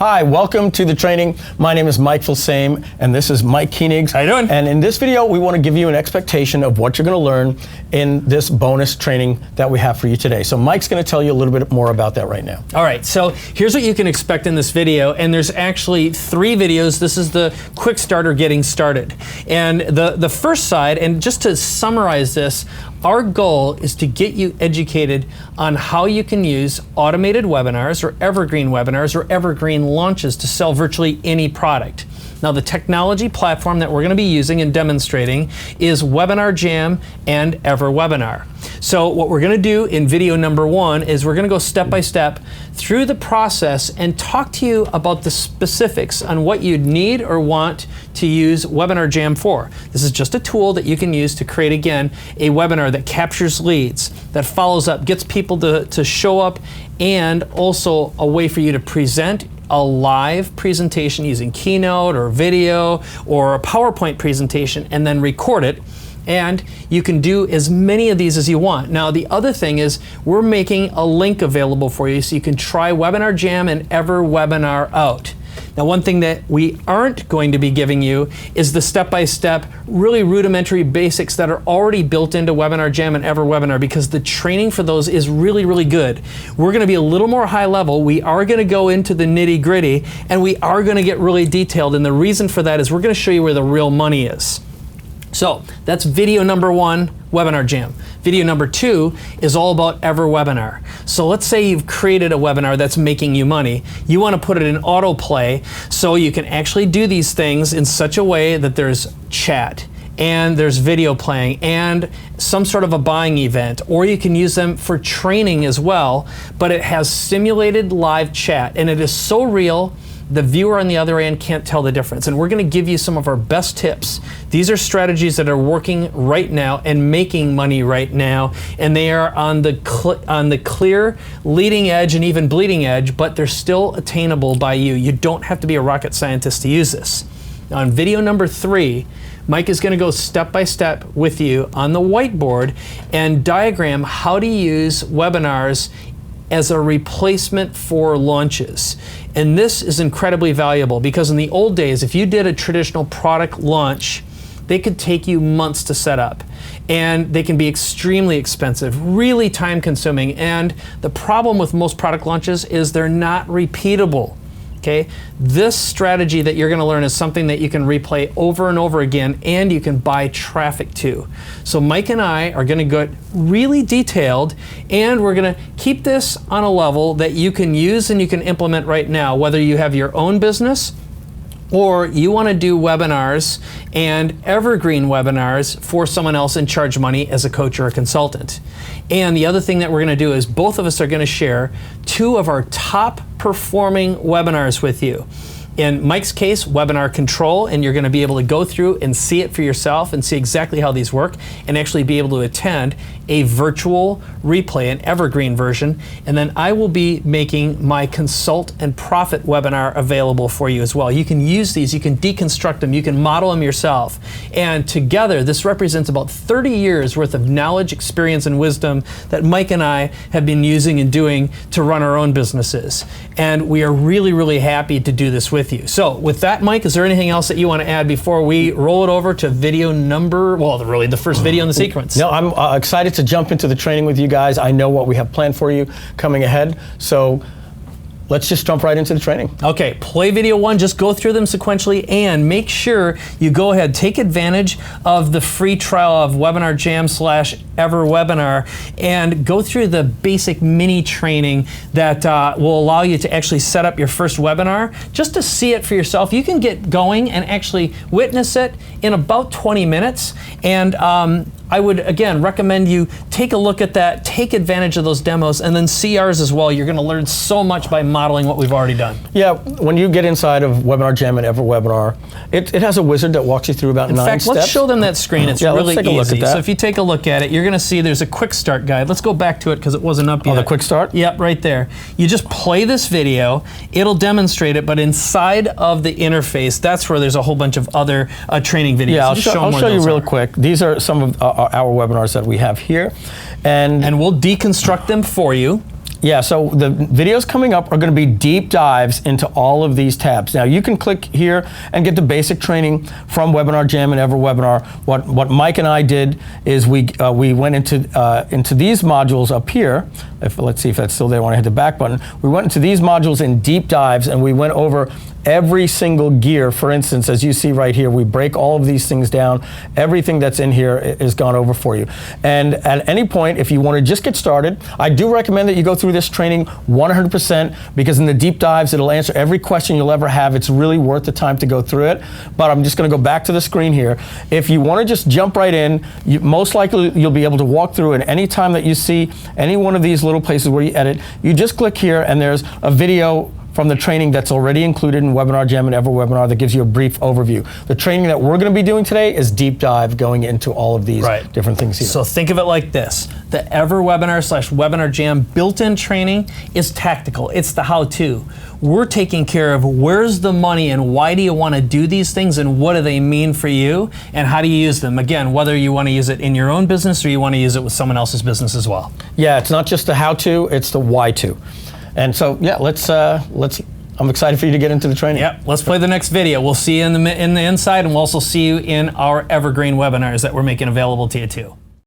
Hi, welcome to the training. My name is Mike Filsaime, and this is Mike Koenigs. How you doing? And in this video, we want to give you an expectation of what you're going to learn in this bonus training that we have for you today. So Mike's going to tell you a little bit more about that right now. All right, so here's what you can expect in this video, and there's actually 3 videos. This is the quick starter getting started. And the first side, and just to summarize this, our goal is to get you educated on how you can use automated webinars or evergreen webinars or evergreen launches to sell virtually any product. Now, the technology platform that we're going to be using and demonstrating is Webinar Jam and EverWebinar. So what we're going to do in video number 1 is we're going to go step by step through the process and talk to you about the specifics on what you'd need or want to use Webinar Jam for. This is just a tool that you can use to create, again, a webinar that captures leads, that follows up, gets people to show up, and also a way for you to present a live presentation using Keynote or video or a PowerPoint presentation and then record it. And you can do as many of these as you want. Now, the other thing is we're making a link available for you so you can try Webinar Jam and EverWebinar out. Now, one thing that we aren't going to be giving you is the step-by-step, really rudimentary basics that are already built into Webinar Jam and EverWebinar, because the training for those is really, really good. We're going to be a little more high level. We are going to go into the nitty-gritty, and we are going to get really detailed. And the reason for that is we're going to show you where the real money is. So that's video number 1, Webinar Jam. Video number 2 is all about EverWebinar. So let's say you've created a webinar that's making you money. You want to put it in autoplay so you can actually do these things in such a way that there's chat and there's video playing and some sort of a buying event, or you can use them for training as well, but it has simulated live chat and it is so real the viewer on the other end can't tell the difference. And we're going to give you some of our best tips. These are strategies that are working right now and making money right now, and they are on the clear leading edge and even bleeding edge, but they're still attainable by you. You don't have to be a rocket scientist to use this. Now, on video number 3, Mike is going to go step by step with you on the whiteboard and diagram how to use webinars as a replacement for launches. And this is incredibly valuable because in the old days, if you did a traditional product launch, they could take you months to set up. And they can be extremely expensive, really time consuming. And the problem with most product launches is they're not repeatable. Okay? This strategy that you're going to learn is something that you can replay over and over again, and you can buy traffic to. So Mike and I are going to get really detailed, and we're going to keep this on a level that you can use and you can implement right now, whether you have your own business or you want to do webinars and evergreen webinars for someone else and charge money as a coach or a consultant. And the other thing that we're going to do is both of us are going to share 2 of our top performing webinars with you. In Mike's case, Webinar Control, and you're going to be able to go through and see it for yourself and see exactly how these work and actually be able to attend a virtual replay, an evergreen version. And then I will be making my Consult and Profit webinar available for you as well. You can use these, you can deconstruct them, you can model them yourself. And together, this represents about 30 years worth of knowledge, experience, and wisdom that Mike and I have been using and doing to run our own businesses. And we are really, really happy to do this with you. So with that, Mike, is there anything else that you want to add before we roll it over to video number, well, really the first video in the sequence? No, I'm excited to jump into the training with you guys. I know what we have planned for you coming ahead. So let's just jump right into the training. Okay, play video 1, just go through them sequentially, and make sure you go ahead, take advantage of the free trial of Webinar Jam / EverWebinar, and go through the basic mini training that will allow you to actually set up your first webinar, just to see it for yourself. You can get going and actually witness it in about 20 minutes, and I would, again, recommend you take a look at that, take advantage of those demos, and then see ours as well. You're going to learn so much by modeling what we've already done. Yeah, when you get inside of Webinar Jam and EverWebinar, it has a wizard that walks you through about 9 steps. In fact, let's show them that screen. It's really let's take a look easy. at that. So if you take a look at it, you're going to see there's a quick start guide. Let's go back to it because it wasn't up yet. Oh, the quick start? Yep, right there. You just play this video. It'll demonstrate it, but inside of the interface, that's where there's a whole bunch of other training videos. Yeah, I'll show you real quick. These are some of our webinars that we have here. And we'll deconstruct them for you. Yeah, so the videos coming up are going to be deep dives into all of these tabs. Now you can click here and get the basic training from Webinar Jam and EverWebinar. What Mike and I did is we went into these modules up here. Let's see if that's still there when I hit the back button. We went into these modules in deep dives, and we went over every single gear. For instance, as you see right here, we break all of these things down. Everything that's in here is gone over for you. And at any point, if you want to just get started, I do recommend that you go through this training 100%, because in the deep dives, it'll answer every question you'll ever have. It's really worth the time to go through it. But I'm just going to go back to the screen here. If you want to just jump right in, most likely you'll be able to walk through it. Any time that you see any one of these little places where you edit, you just click here, and there's a video from the training that's already included in Webinar Jam and EverWebinar that gives you a brief overview. The training that we're going to be doing today is deep dive, going into all of these different things here. So think of it like this. The EverWebinar/Webinar Jam built-in training is tactical. It's the how-to. We're taking care of where's the money and why do you want to do these things and what do they mean for you and how do you use them? Again, whether you want to use it in your own business or you want to use it with someone else's business as well. Yeah, it's not just the how-to, it's the why-to. And so, yeah, I'm excited for you to get into the training. Yep, let's play the next video. We'll see you in the inside, and we'll also see you in our evergreen webinars that we're making available to you too.